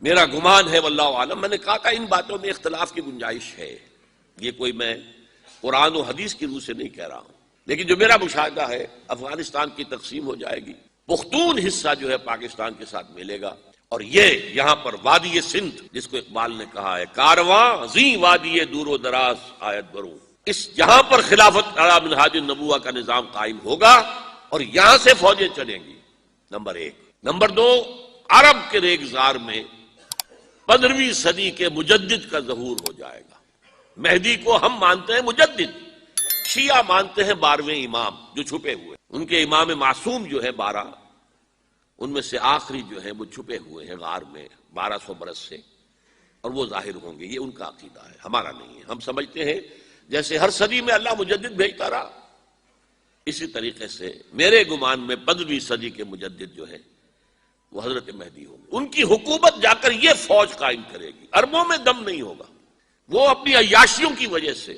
میرا گمان ہے واللہ عالم، میں نے کہا تھا ان باتوں میں اختلاف کی گنجائش ہے، یہ کوئی میں قرآن و حدیث کی روح سے نہیں کہہ رہا ہوں، لیکن جو میرا مشاہدہ ہے افغانستان کی تقسیم ہو جائے گی، پختون حصہ جو ہے پاکستان کے ساتھ ملے گا، اور یہ یہاں پر وادی سندھ جس کو اقبال نے کہا ہے کارواں زیں وادی دور و دراز آیت بروں، اس یہاں پر خلافت علی منہاج النبوہ کا نظام قائم ہوگا اور یہاں سے فوجیں چلیں گی، نمبر ایک۔ نمبر دو، عرب کے ریگزار میں 15ویں صدی کے مجدد کا ظہور ہو جائے گا۔ مہدی کو ہم مانتے ہیں مجدد، شیعہ مانتے ہیں 12ویں امام جو چھپے ہوئے، ان کے امام معصوم جو ہے 12، ان میں سے آخری جو ہے وہ چھپے ہوئے ہیں غار میں 1200 برس سے، اور وہ ظاہر ہوں گے، یہ ان کا عقیدہ ہے، ہمارا نہیں ہے۔ ہم سمجھتے ہیں جیسے ہر صدی میں اللہ مجدد بھیجتا رہا، اسی طریقے سے میرے گمان میں 15ویں صدی کے مجدد جو ہے وہ حضرت مہدی ہوں گے، ان کی حکومت جا کر یہ فوج قائم کرے گی، اربوں میں دم نہیں ہوگا، وہ اپنی عیاشیوں کی وجہ سے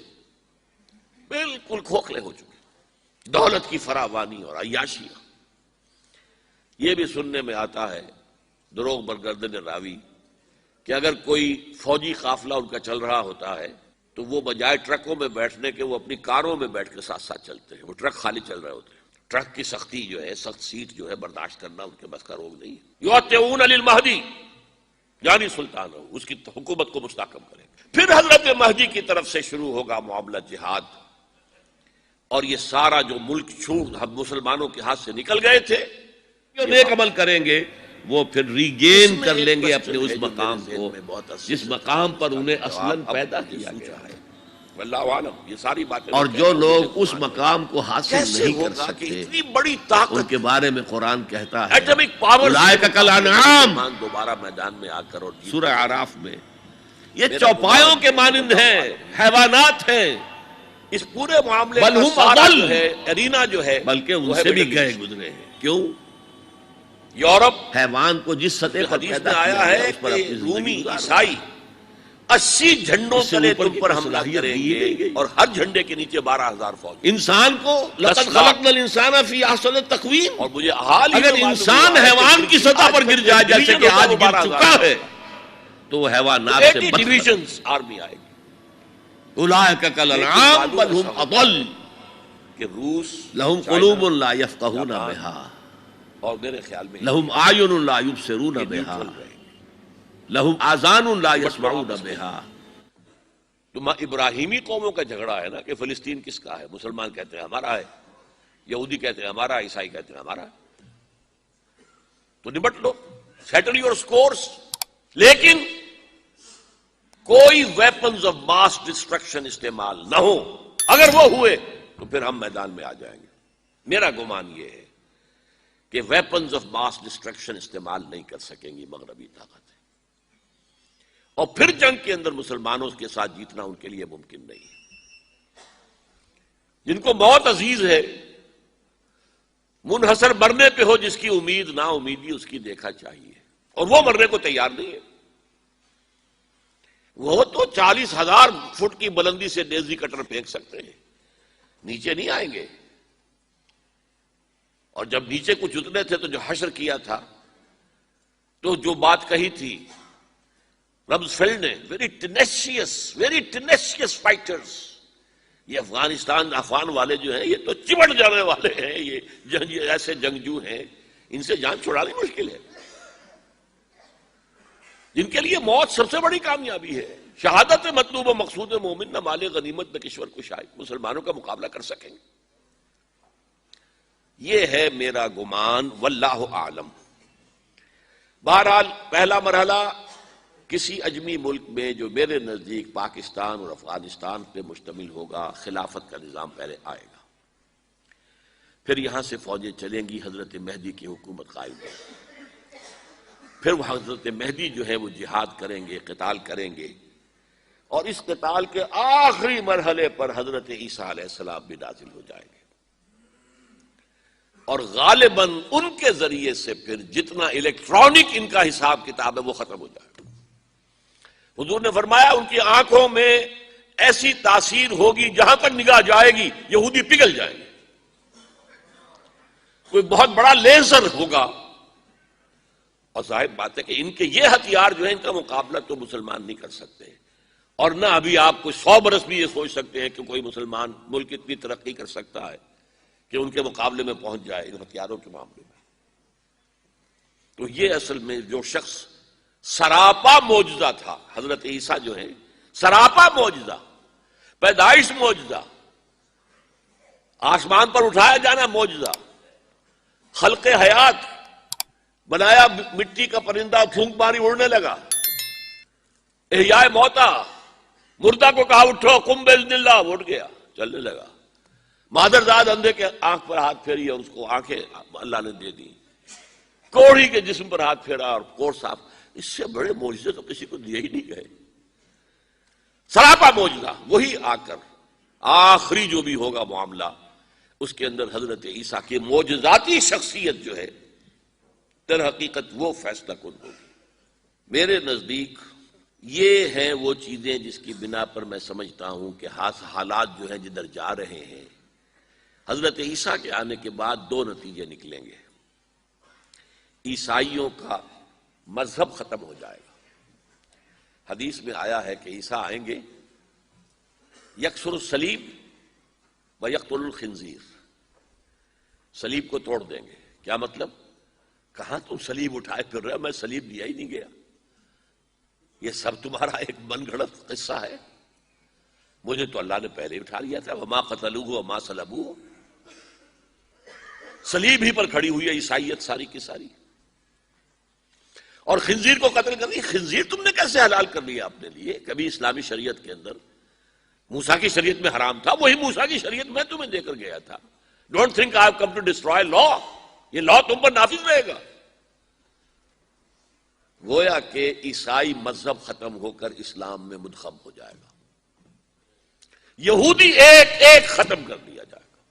بالکل کھوکھلے ہو چکے، دولت کی فراوانی اور عیاشیاں۔ یہ بھی سننے میں آتا ہے دروغ برگردن راوی کہ اگر کوئی فوجی قافلہ ان کا چل رہا ہوتا ہے تو وہ بجائے ٹرکوں میں بیٹھنے کے وہ اپنی کاروں میں بیٹھ کے ساتھ ساتھ چلتے ہیں، وہ ٹرک خالی چل رہے ہوتے ہیں، ٹرک کی سختی جو ہے، سخت سیٹ جو ہے برداشت کرنا ان کے بس کا روگ نہیں ہے۔ یطیعون للمہدی یعنی سلطان ہو، اس کی حکومت کو مستحکم کریں گے۔ پھر حضرت مہدی کی طرف سے شروع ہوگا معاملہ جہاد، اور یہ سارا جو ملک چھوٹ ہم مسلمانوں کے ہاتھ سے نکل گئے تھے، جو نیک عمل کریں گے وہ پھر ریگین کر لیں گے اپنے اس مقام کو جس مقام پر انہیں اصلاً پیدا کیا گیا ہے، واللہ عالم۔ یہ ساری باتیں، اور جو لوگ اس مقام کو حاصل نہیں کر سکتے، اتنی بڑی طاقت ان کے بارے میں قرآن کہتا ہے ایٹمک پاور، اولئک کالانعام، دوبارہ میدان میں آ کر، اور سورہ اعراف میں یہ چوپایوں کے مانند ہیں، حیوانات ہیں، اس پورے معاملے کا سارا جو ہے ارینا جو ہے بلکہ ان سے بھی گئے گزرے ہیں۔ کیوں؟ یورپ حیوان کو جس سطح پر پیدا آیا ہے کہ رومی عیسائی 80 جھنڈوں تلے تم پر حملہ کریں گے، اور ہر جھنڈے کے نیچے 12,000 فوج۔ انسان کو لقد خلقنا الانسان فی احسن تقویم، اور مجھے حال اگر انسان حیوان کی سطح پر گر جائے جیسے کہ آج گر چکا ہے تو وہ حیوانات سے ڈویژنز آرمی آئے گی۔ اولئک کالانعام بل هم اضل، کہ روس لهم قلوب لا یفقهون بها، اور میرے خیال میں لهم اعین لا یبصرون بها، لهم آذان لا يسمعون بها۔ تو ابراہیمی قوموں کا جھگڑا ہے نا کہ فلسطین کس کا ہے، مسلمان کہتے ہیں ہمارا ہے، یہودی کہتے ہیں ہمارا، عیسائی کہتے ہیں ہمارا، تو نمٹ لو، سیٹل یور سکورز، لیکن کوئی ویپنز آف ماس ڈسٹرکشن استعمال نہ ہو، اگر وہ ہوئے تو پھر ہم میدان میں آ جائیں گے۔ میرا گمان یہ ہے کہ ویپنز آف ماس ڈسٹرکشن استعمال نہیں کر سکیں گی مغربی طاقتیں، اور پھر جنگ کے اندر مسلمانوں کے ساتھ جیتنا ان کے لیے ممکن نہیں ہے۔ جن کو موت عزیز ہے، منحصر مرنے پہ ہو جس کی امید نا امیدی اس کی دیکھا چاہیے، اور وہ مرنے کو تیار نہیں ہے۔ وہ تو 40,000 فٹ کی بلندی سے ڈیزی کٹر پھینک سکتے ہیں، نیچے نہیں آئیں گے۔ اور جب نیچے کچھ اتنے تھے تو جو حشر کیا تھا، تو جو بات کہی تھی رمزفیلڈ نے، ویری ٹینیشیس فائٹرز، یہ افغان والے جو ہیں یہ تو چمٹ جانے والے ہیں، یہ ایسے جنگجو ہیں، ان سے جان چھڑانی مشکل ہے، جن کے لیے موت سب سے بڑی کامیابی ہے۔ شہادت مطلوب و مقصود مومن نہ مال غنیمت میں کشور کشائی، مسلمانوں کا مقابلہ کر سکیں گے، یہ ہے میرا گمان، واللہ اعلم۔ بہرحال پہلا مرحلہ کسی اجمی ملک میں جو میرے نزدیک پاکستان اور افغانستان پہ مشتمل ہوگا، خلافت کا نظام پہلے آئے گا، پھر یہاں سے فوجیں چلیں گی، حضرت مہدی کی حکومت قائم ہوگی، پھر وہ حضرت مہدی جو ہے وہ جہاد کریں گے، قتال کریں گے، اور اس قتال کے آخری مرحلے پر حضرت عیسیٰ علیہ السلام بھی نازل ہو جائیں گے، اور غالباً ان کے ذریعے سے پھر جتنا الیکٹرانک ان کا حساب کتاب ہے وہ ختم ہو جائے گا۔ حضور نے فرمایا ان کی آنکھوں میں ایسی تاثیر ہوگی جہاں تک نگاہ جائے گی یہودی پگھل جائیں گے، کوئی بہت بڑا لیزر ہوگا اور ظاہر بات ہے کہ ان کے یہ ہتھیار جو ہے ان کا مقابلہ تو مسلمان نہیں کر سکتے، اور نہ ابھی آپ کو 100 برس بھی یہ سوچ سکتے ہیں کہ کوئی مسلمان ملک اتنی ترقی کر سکتا ہے کہ ان کے مقابلے میں پہنچ جائے ان ہتھیاروں کے معاملے میں۔ تو یہ اصل میں جو شخص سراپا معجزہ تھا، حضرت عیسیٰ جو ہے سراپا معجزہ، پیدائش معجزہ، آسمان پر اٹھایا جانا معجزہ، خلق حیات، بنایا مٹی کا پرندہ پھونک ماری اڑنے لگا، احیاء موتا، مردہ کو کہا اٹھو قم باذن اللہ، اٹھ گیا چلنے لگا، مادرزاد اندھے کے آنکھ پر ہاتھ پھیری اور اس کو آنکھیں اللہ نے دے دی، کوڑھی کے جسم پر ہاتھ پھیرا اور کوڑ صاف۔ اس سے بڑے معجزے تو کسی کو دیے ہی نہیں گئے، سراپا معجزہ۔ وہی آ کر آخری جو بھی ہوگا معاملہ، اس کے اندر حضرت عیسیٰ کی معجزاتی شخصیت جو ہے در حقیقت وہ فیصلہ کن ہوگی۔ میرے نزدیک یہ ہیں وہ چیزیں جس کی بنا پر میں سمجھتا ہوں کہ حالات جو ہیں جدھر جا رہے ہیں، حضرت عیسیٰ کے آنے کے بعد 2 نتیجے نکلیں گے۔ عیسائیوں کا مذہب ختم ہو جائے گا۔ حدیث میں آیا ہے کہ عیسیٰ آئیں گے، یکسر الصلیب و یقتل الخنزیر، صلیب کو توڑ دیں گے۔ کیا مطلب؟ کہاں تم صلیب اٹھائے پھر رہے ہو؟ میں صلیب دیا ہی نہیں گیا، یہ سب تمہارا ایک من گھڑت قصہ ہے، مجھے تو اللہ نے پہلے اٹھا لیا تھا۔ وما قتلوہ وما صلبوہ، صلیب ہی پر کھڑی ہوئی ہے عیسائیت ساری کی ساری۔ اور خنزیر کو قتل کر دیا، خنزیر تم نے کیسے حلال کر لیا اپنے لیے؟ کبھی اسلامی شریعت کے اندر موسیٰ کی شریعت میں حرام تھا، وہی موسیٰ کی شریعت میں تمہیں دے کر گیا تھا۔ Don't think I have come to destroy law, یہ لا تم پر نافذ رہے گا۔ گویا کہ عیسائی مذہب ختم ہو کر اسلام میں منخب ہو جائے گا، یہودی ایک ایک ختم کر دیا جائے گا۔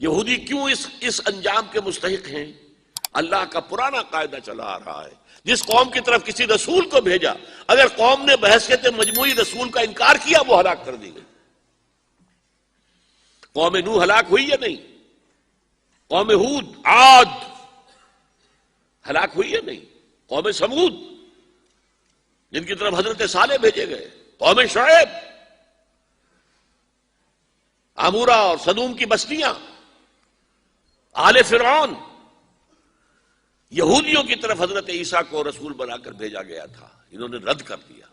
یہودی کیوں اس انجام کے مستحق ہیں؟ اللہ کا پرانا قاعدہ چلا آ رہا ہے، جس قوم کی طرف کسی رسول کو بھیجا، اگر قوم نے بحیثیت مجموعی رسول کا انکار کیا، وہ ہلاک کر دی گئی۔ قوم نوح ہلاک ہوئی یا نہیں؟ قوم ہود، عاد ہلاک ہوئی یا نہیں؟ قوم سمود جن کی طرف حضرت صالح بھیجے گئے، قوم شعیب، عمورہ اور صدوم کی بستیاں، آل فرعون، یہودیوں کی طرف حضرت عیسیٰ کو رسول بنا کر بھیجا گیا تھا، انہوں نے رد کر دیا،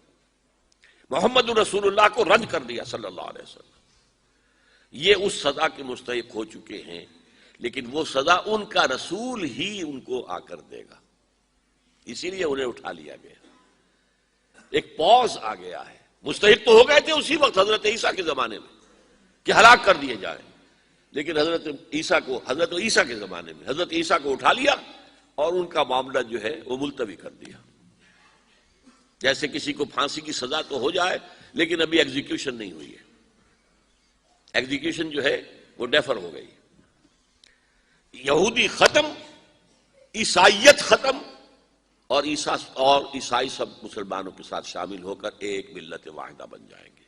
محمد رسول اللہ کو رد کر دیا صلی اللہ علیہ وسلم۔ یہ اس سزا کے مستحق ہو چکے ہیں، لیکن وہ سزا ان کا رسول ہی ان کو آ کر دے گا، اسی لیے انہیں اٹھا لیا گیا۔ ایک پوز آ گیا ہے، مستحق تو ہو گئے تھے اسی وقت حضرت عیسیٰ کے زمانے میں کہ ہلاک کر دیے جائیں، لیکن حضرت عیسیٰ کے زمانے میں حضرت عیسیٰ کو اٹھا لیا اور ان کا معاملہ جو ہے وہ ملتوی کر دیا۔ جیسے کسی کو پھانسی کی سزا تو ہو جائے لیکن ابھی ایگزیکیوشن نہیں ہوئی ہے، ایگزیکیوشن جو ہے وہ ڈیفر ہو گئی۔ یہودی ختم، عیسائیت ختم، اور عیسائی سب مسلمانوں کے ساتھ شامل ہو کر ایک ملت واحدہ بن جائیں گے۔